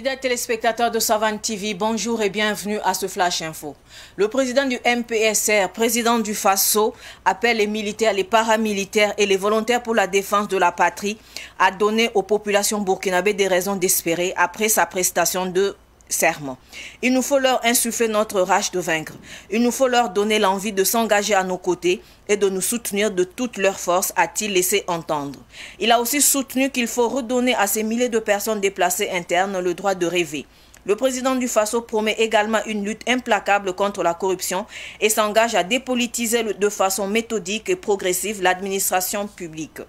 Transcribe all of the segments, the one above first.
Fidèles téléspectateurs de Savane TV, bonjour et bienvenue à ce Flash Info. Le président du MPSR, président du FASO, appelle les militaires, les paramilitaires et les volontaires pour la défense de la patrie à donner aux populations burkinabées des raisons d'espérer après sa prestation de serment. Il nous faut leur insuffler notre rage de vaincre. Il nous faut leur donner l'envie de s'engager à nos côtés et de nous soutenir de toute leur force, a-t-il laissé entendre. Il a aussi soutenu qu'il faut redonner à ces milliers de personnes déplacées internes le droit de rêver. Le président du FASO promet également une lutte implacable contre la corruption et s'engage à dépolitiser de façon méthodique et progressive l'administration publique.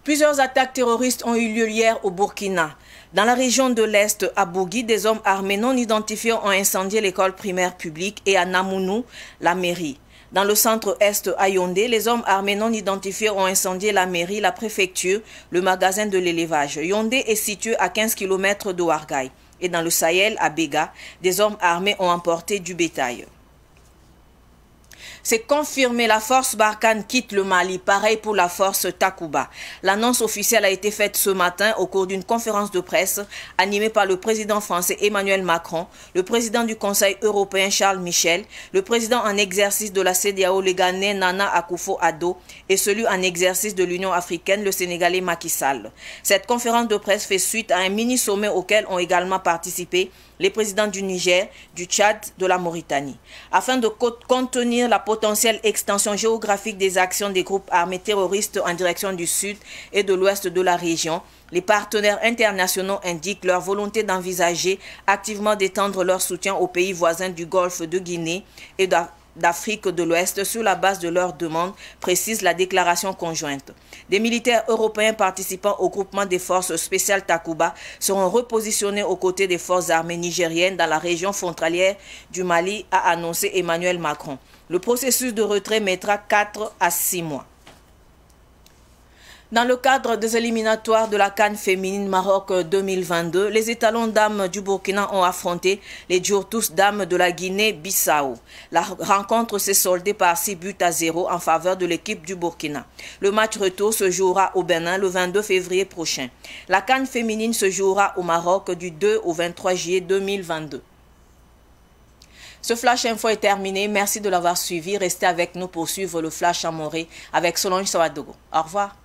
Plusieurs attaques terroristes ont eu lieu hier au Burkina. Dans la région de l'Est, à Bougui, des hommes armés non identifiés ont incendié l'école primaire publique et à Namounou, la mairie. Dans le centre-est à Yaoundé, les hommes armés non identifiés ont incendié la mairie, la préfecture, le magasin de l'élevage. Yaoundé est situé à 15 km de Ouarghaï. Et dans le Sahel, à Béga, des hommes armés ont emporté du bétail. C'est confirmé, la force Barkhane quitte le Mali, pareil pour la force Takuba. L'annonce officielle a été faite ce matin au cours d'une conférence de presse animée par le président français Emmanuel Macron, le président du Conseil européen Charles Michel, le président en exercice de la CEDEAO, le Ghanéen Nana Akufo-Addo et celui en exercice de l'Union africaine, le Sénégalais Macky Sall. Cette conférence de presse fait suite à un mini-sommet auquel ont également participé les présidents du Niger, du Tchad, de la Mauritanie. Afin de contenir la potentielle extension géographique des actions des groupes armés terroristes en direction du sud et de l'ouest de la région, les partenaires internationaux indiquent leur volonté d'envisager activement d'étendre leur soutien aux pays voisins du Golfe de Guinée et d'Afrique de l'Ouest sur la base de leurs demandes, précise la déclaration conjointe. Des militaires européens participant au groupement des forces spéciales Takuba seront repositionnés aux côtés des forces armées nigériennes dans la région frontalière du Mali, a annoncé Emmanuel Macron. Le processus de retrait mettra 4 à 6 mois. Dans le cadre des éliminatoires de la CAN féminine Maroc 2022, les étalons dames du Burkina ont affronté les Djourtous dames de la Guinée-Bissau. La rencontre s'est soldée par 6 buts à 0 en faveur de l'équipe du Burkina. Le match retour se jouera au Bénin le 22 février prochain. La CAN féminine se jouera au Maroc du 2 au 23 juillet 2022. Ce Flash Info est terminé. Merci de l'avoir suivi. Restez avec nous pour suivre le Flash Amoré avec Solange Sawadogo. Au revoir.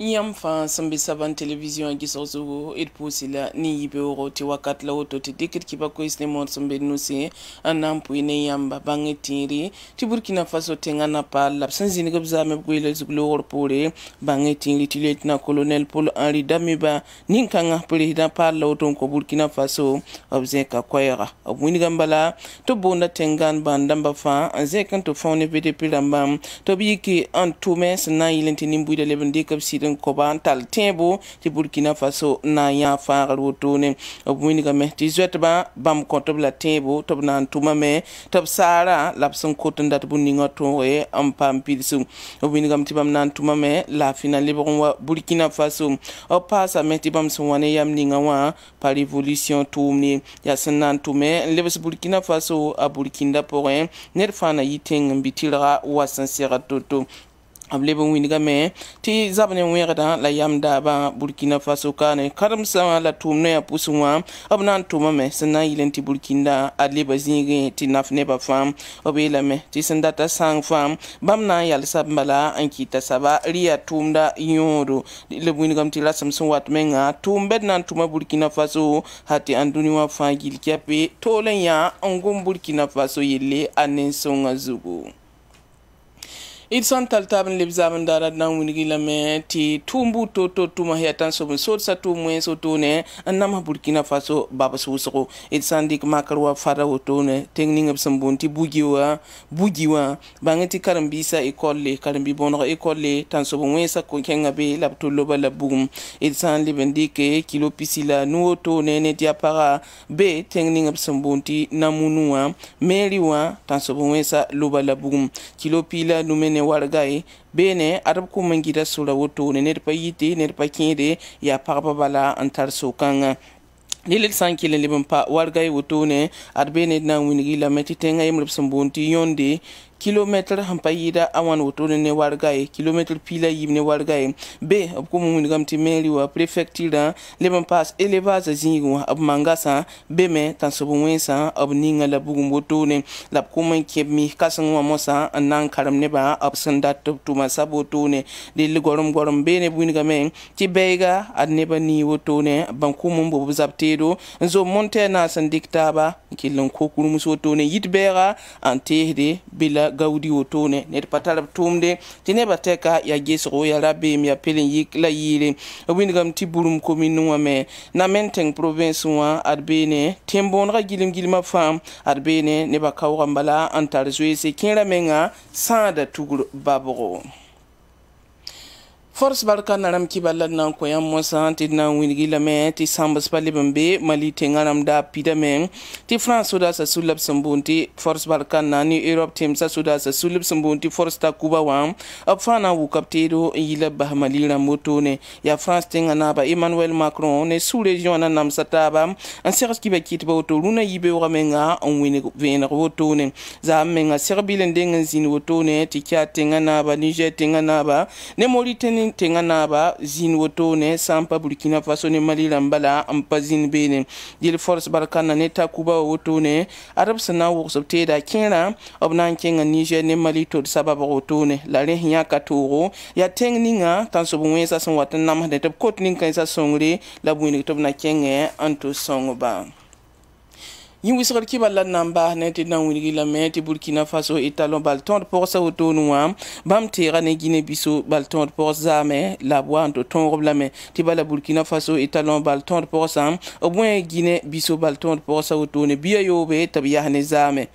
Yam fa sambi saban television gisozo et pusila ni beoro ti wakat la oto ti dikit ki bako isne mon sambe nusi anam puine yamba bangetiri ti Burkina Faso tengana pa lapsan zini gabza me gwele zuglo orpore bangetiri ti lieutenant colonel Paul Henri Damiba ninkanga président pa la oto ko Burkina Faso obzeka kwayara obwini gambala to bonda tengan bandamba fa anzekan to fone BDP lambam to biki antumes na yilenti nimbuide lebende kapsi koban tal tembo ti Burkina Faso na ya faral wotone obwini game ti zwetba bam kontob la tembo tob nan tuma me tob sara lapson koton dat buninga to e ampam pilsu obwini game ti bam nan tuma me la final libon wa Burkina Faso o pasa me ti bam so wane yam ninga wa par révolution tumni ya sanan tume lebes Burkina Faso a Burkina Porin ner fana yiteng mbitira wasan sera toto ablebon winiga me ti zabne wera la yamda ba Burkina Faso kane karam sama la tumne ya pusuma abnan tuma me sana yilenti Burkina adleba zinge ti nafne ba fam obela me ti sandata sang fam bamna yal sabala ankita saba riya tumda yoro le winiga ti la samson wat menga tumbed nan tuma Burkina Faso hati anduni wa fangil kiape tolen ya ngum Burkina Faso yelle anen songa zugo It santal taban lebzaban dara na winigi la me ti tumbu to tuma hiatan so so sa tu mwen so to ne anama Burkina Faso baba so so it sandik makarwa fara woto ne tengning ab sambunti bugiwa bangeti karambisa école karambi bono école tan so mwen sa ko kenga be lapto loba la bugum it san libendike kilo pisila nuoto ne dia para be tengning ab sambunti namunua meriwa tan so mwen sa loba la bugum kilo pila numene wargai bene arab ko mangida sura woto ne pa yiti ne pa kinde ya parba bala antar sokanga lilil sankile libam pa wargai woto ne arbene na winigi la meti tenga yimrab sambunti yonde kilometer hampayida awan woto ne wargai kilometer pila yimne wargai be ko mun gamti meri wa prefecture leban pass élevage zingu ab mangasa be me tan so wensa ab ninga la bugum woto ne la ko man kebmi kasan wa mosa anan karam ne ba ab sandat to ma saboto ne de gorom be ne buni gamen ti bega ad ne ba ni woto ne ban ko mun bo zaptedo zo montena san diktaba kilon ko kurum so to ne yitbera antehde bila gaudi wotone net patalab tumde tineba teka ya gesro ya rabe mi apelin yik la yire wingam tiburum commune wame na menteng province wa arbene tembon ra gilima fam arbene ne ba kawra mbala antar zoese kinra menga sada tugur baboro force barka naram kiballa nan ko yam mosa ti nan wingi la me ti sambas pali bambe mali te ngaram da pida men ti france suda sa sulab sambunti force barka nani europe team sa suda sa sulab sambunti force ta kuba wam afana wu kaptero yila bahmali ramoto ne ya france te ngana ba emmanuel macron ne sous région na nam sataba an seras kiba kitba woto luna yibe wa menga on wini vena woto ne za menga serbil ndenga zin woto ne ti kya te ngana ba niger te ngana ba ne Mauritanie tengana ba zin woto ne sampa Burkina Faso ne Mali lambala ampazin bene dil force barkana ne takuba woto ne arab sana wo sobte da kena obnan kenga Niger ne Mali to sababa woto ne la re hiya katoro ya tengninga tan so bunwe sa son watan nam de tab kotning kan sa songre la buini to na kenge anto songoba Yinwi sokal ki balla namba neti na winigi la meti Burkina Faso italon balton de porsa woto nuam bam tera ne Guinée Bissau balton de porsa me la boando ton roblame ti bala Burkina Faso italon balton de porsa au moins Guinée Bissau balton de porsa woto ne biya yobe tabiya ne zame